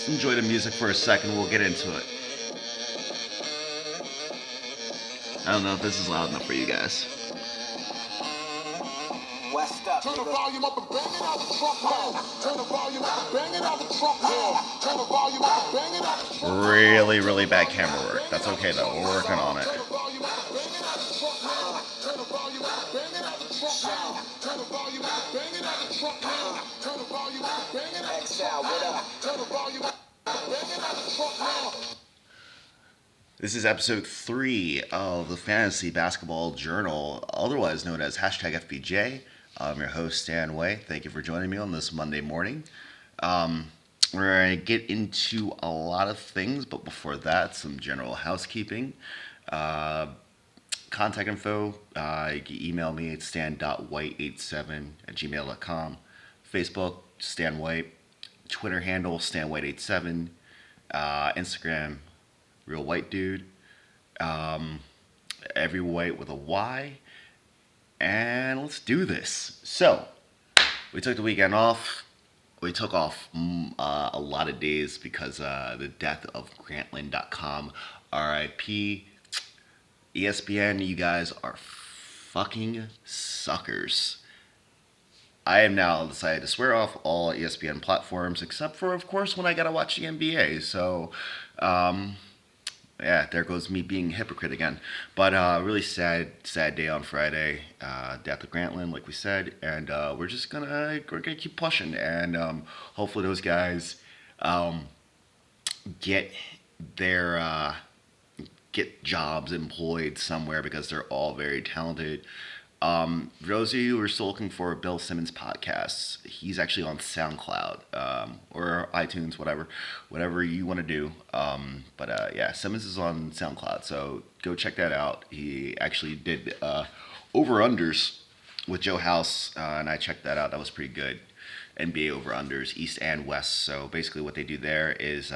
Let's enjoy the music for a second. We'll get into it. I don't know if this is loud enough for you guys. West up. Turn the volume up and bang it out the truck now. Turn the volume up and bang it out the truck now. Turn the volume up and bang it out the truck now. Really, really bad camera work. That's okay though. We're working on it. Turn the volume up and bang it out the truck now. Turn the volume up and bang it out the truck now. Turn the volume up and bang it out the truck now. Turn the volume up and bang it out the truck now. Turn the volume up and bang it out the truck now. This is episode 3 of the Fantasy Basketball Journal, otherwise known as hashtag FBJ. I'm your host, Stan Way. Thank you for joining me on this Monday morning. We're going to get into a lot of things, but before that, some general housekeeping. Contact info, you can email me at stan.white87@gmail.com. Facebook, Stan White. Twitter handle, StanWhite87. Instagram, Real White Dude. Every white with a Y. And let's do this. So, we took the weekend off. We took off a lot of days because the death of Grantland.com. RIP. ESPN, you guys are fucking suckers. I have now decided to swear off all ESPN platforms, except for, of course, when I gotta watch the NBA. So, yeah, there goes me being a hypocrite again. But really sad day on Friday. Death of Grantland, like we said, and we're gonna keep pushing, and hopefully those guys get their get jobs employed somewhere because they're all very talented. For those of you who are still looking for Bill Simmons podcasts, he's actually on SoundCloud or iTunes, whatever you want to do. But yeah, Simmons is on SoundCloud, so go check that out. He actually did over-unders with Joe House, and I checked that out. That was pretty good. NBA over-unders, East and West. So basically what they do there is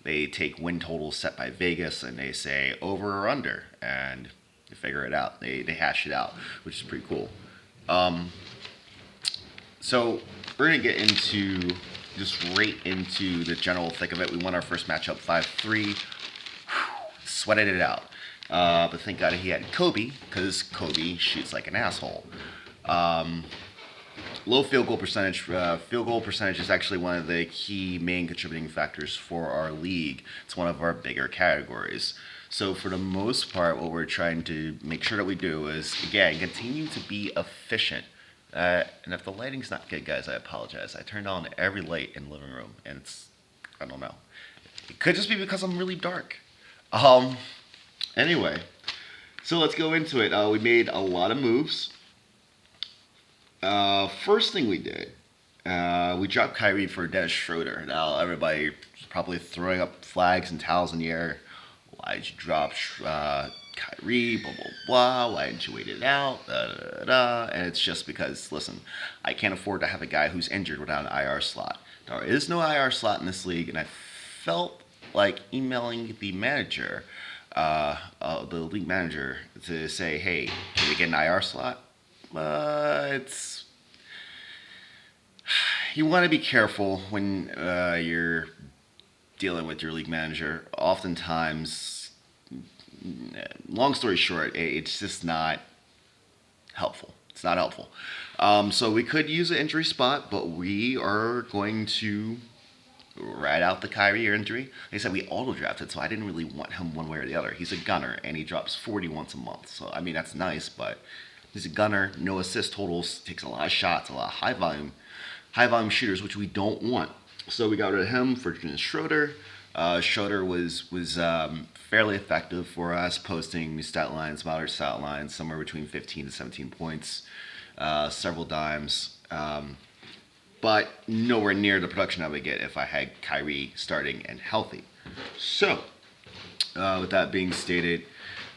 they take win totals set by Vegas, and they say over or under, and they figure it out. They hash it out, which is pretty cool. So we're going to get into, just right into the general thick of it. We won our first matchup 5-3. Sweated it out. But thank God he had Kobe, because Kobe shoots like an asshole. Low field goal percentage. Field goal percentage is actually one of the key main contributing factors for our league. It's one of our bigger categories. So for the most part, what we're trying to make sure that we do is, again, continue to be efficient. And if the lighting's not good, guys, I apologize. I turned on every light in the living room, and I don't know. It could just be because I'm really dark. Anyway, so let's go into it. We made a lot of moves. First thing we did, we dropped Kyrie for Dennis Schroeder. Now everybody's probably throwing up flags and towels in the air. Why did you drop Kyrie? Blah blah blah. Why didn't you wait it out? Da, da, da. And it's just because, listen, I can't afford to have a guy who's injured without an IR slot. There is no IR slot in this league, and I felt like emailing the manager, the league manager, to say, hey, can we get an IR slot? You want to be careful when you're dealing with your league manager. Oftentimes, long story short, it's just not helpful. It's not helpful. So we could use an injury spot, but we are going to ride out the Kyrie injury. Like I said, we auto-drafted, so I didn't really want him one way or the other. He's a gunner, and he drops 40 once a month. So, I mean, that's nice, but he's a gunner, no assist totals, takes a lot of shots, a lot of high volume shooters, which we don't want. So we got rid of him for Dennis Schroeder. Schroeder was fairly effective for us, posting moderate stat lines, somewhere between 15 to 17 points, several dimes, but nowhere near the production I would get if I had Kyrie starting and healthy. So, with that being stated,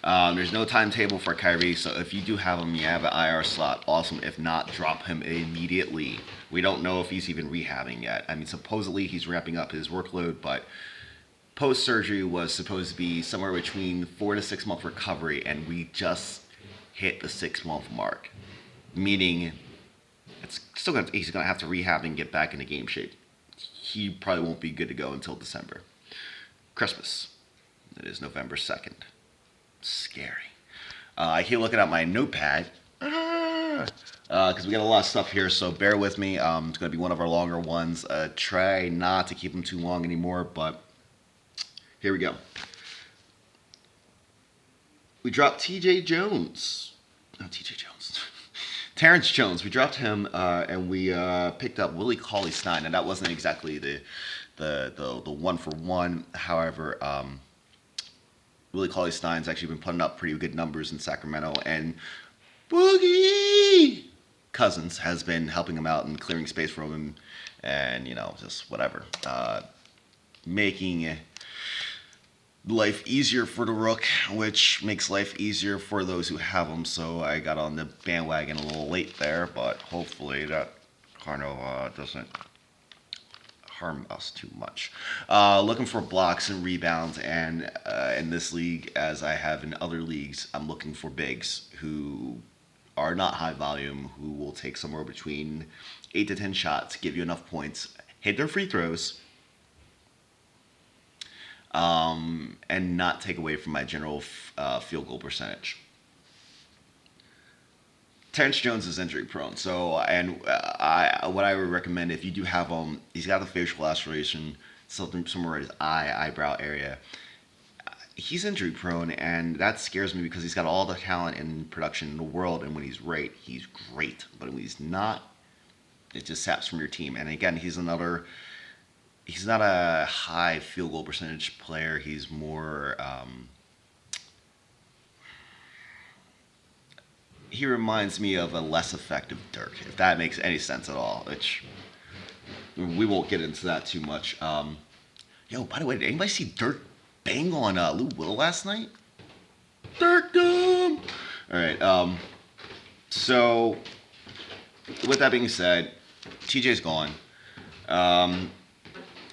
there's no timetable for Kyrie, so if you do have him, you have an IR slot, awesome. If not, drop him immediately. We don't know if he's even rehabbing yet. I mean, supposedly he's ramping up his workload, but post-surgery was supposed to be somewhere between 4 to 6 month recovery, and we just hit the 6 month mark, meaning he's gonna have to rehab and get back into game shape. he probably won't be good to go until December. Christmas. It is November 2nd. Scary. I keep looking at my notepad because we got a lot of stuff here, so bear with me. It's going to be one of our longer ones. Try not to keep them too long anymore, but here we go. We dropped T.J. Jones. No, T.J. Jones. Terrence Jones. We dropped him, and we picked up Willie Cauley-Stein, and that wasn't exactly the one for one. However, Willie Cauley-Stein's actually been putting up pretty good numbers in Sacramento, and Boogie Cousins has been helping him out and clearing space for him, and just whatever, making life easier for the Rook, which makes life easier for those who have him. So I got on the bandwagon a little late there, but hopefully that kind of doesn't harm us too much. Looking for blocks and rebounds, and in this league, as I have in other leagues, I'm looking for bigs who are not high volume, who will take somewhere between 8 to 10 shots, give you enough points, hit their free throws, and not take away from my general field goal percentage. Terrence Jones is injury prone, so what I would recommend if you do have him, he's got the facial laceration, somewhere in his eyebrow area. He's injury prone, and that scares me because he's got all the talent and production in the world, and when he's right, he's great. But when he's not, it just saps from your team. And again, he's not a high field goal percentage player. He's more. He reminds me of a less effective Dirk, if that makes any sense at all. Which we won't get into that too much. Yo, by the way, did anybody see Dirk bang on Lou Will last night? Dirkdom! Alright, so with that being said, TJ's gone. And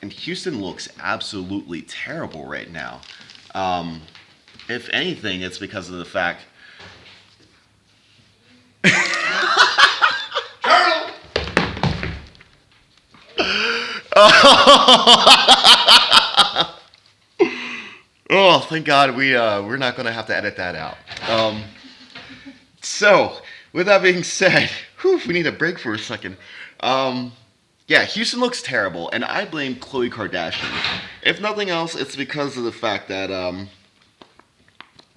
Houston looks absolutely terrible right now. If anything, it's because of the fact. Oh, thank God we're not going to have to edit that out. So, with that being said, we need a break for a second. Yeah, Houston looks terrible, and I blame Khloe Kardashian. If nothing else, it's because of the fact that the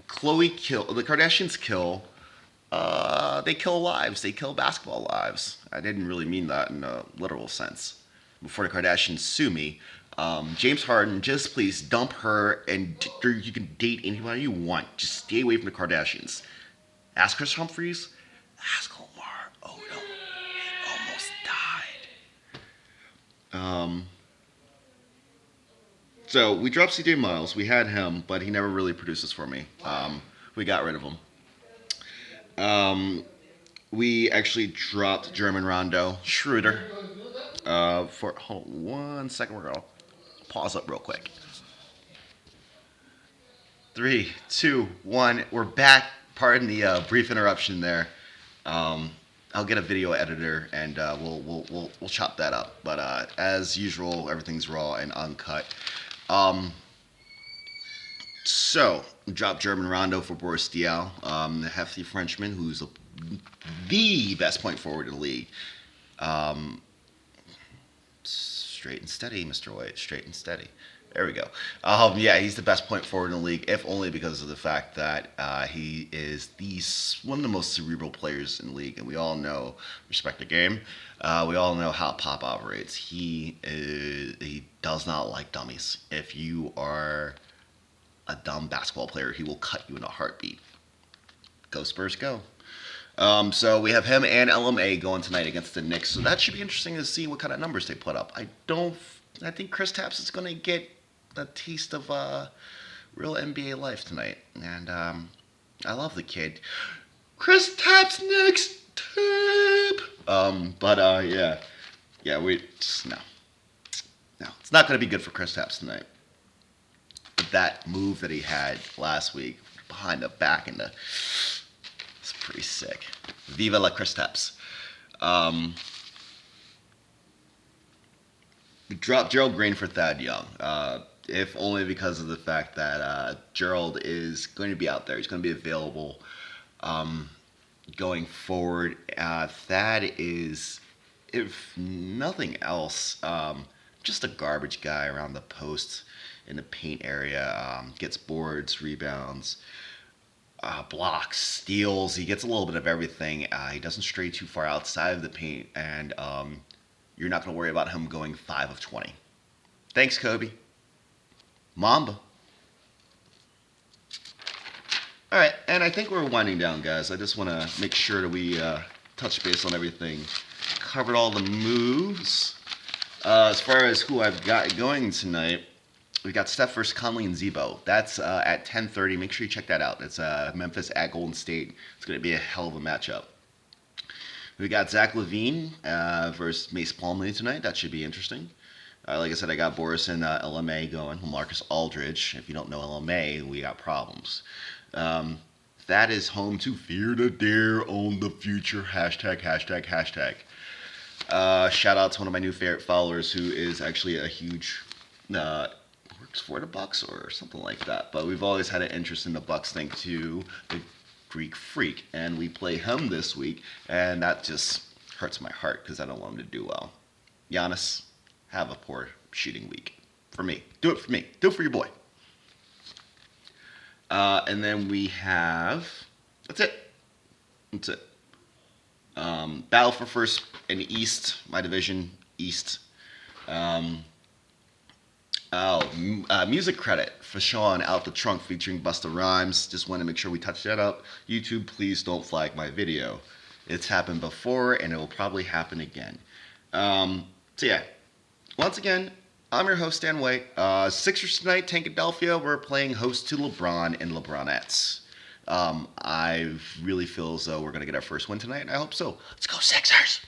Kardashians kill. They kill lives. They kill basketball lives. I didn't really mean that in a literal sense. Before the Kardashians sue me, James Harden, just please dump her, and you can date anybody you want. Just stay away from the Kardashians. Ask Chris Humphries. Ask Omar Odom. He almost died. So we dropped CJ Miles. We had him, but he never really produces for me. We got rid of him. We actually dropped German Rondo Schroeder. Hold on 1 second. We're gonna pause up real quick. 3, 2, 1. We're back. Pardon the brief interruption there. I'll get a video editor and we'll chop that up. But as usual, everything's raw and uncut. So we dropped German Rondo for Boris Diaw, the hefty Frenchman who's the best point forward in the league. Straight and steady, Mr. White. Straight and steady. There we go. Yeah, he's the best point forward in the league, if only because of the fact that he is one of the most cerebral players in the league, and we all know, respect the game, we all know how Pop operates. He does not like dummies. If you are a dumb basketball player, he will cut you in a heartbeat. Go Spurs, go. So we have him and LMA going tonight against the Knicks. So that should be interesting to see what kind of numbers they put up. I think Chris Tapps is going to get a taste of real NBA life tonight. And I love the kid. Chris Tapps next tip. Yeah, no, it's not going to be good for Chris Tapps tonight. But that move that he had last week behind the back and it's pretty sick. Viva la Chris Tapps. Drop Gerald Green for Thad Young. If only because of the fact that Gerald is going to be out there. He's going to be available going forward. Thad is, if nothing else, just a garbage guy around the post in the paint area. Gets boards, rebounds, blocks, steals. He gets a little bit of everything. He doesn't stray too far outside of the paint, and you're not going to worry about him going 5 of 20. Thanks, Kobe. Mamba. All right, and I think we're winding down, guys. I just want to make sure that we touch base on everything. Covered all the moves. As far as who I've got going tonight, we got Steph versus Conley and Zebo. That's at 10:30. Make sure you check that out. It's Memphis at Golden State. It's going to be a hell of a matchup. We got Zach LaVine versus Mace Plumlee tonight. That should be interesting. Like I said, I got Boris and LMA going. Marcus Aldridge. If you don't know LMA, we got problems. That is home to Fear the Dare on the Future. Hashtag, hashtag, hashtag. Shout out to one of my new favorite followers who is actually a huge works for the Bucks or something like that. But we've always had an interest in the Bucks thanks to the Greek Freak, and we play him this week, and that just hurts my heart because I don't want him to do well. Giannis, have a poor shooting week for me. Do it for me. Do it for your boy. And then we have, that's it. Battle for first in the East, my division, East. Music credit for Sean Out the Trunk featuring Busta Rhymes. Just want to make sure we touch that up. YouTube, please don't flag my video. It's happened before, and it will probably happen again. So yeah, once again, I'm your host, Dan White. Sixers tonight, Tankadelphia. We're playing host to LeBron and LeBronettes. I really feel as though we're going to get our first win tonight, and I hope so. Let's go Sixers!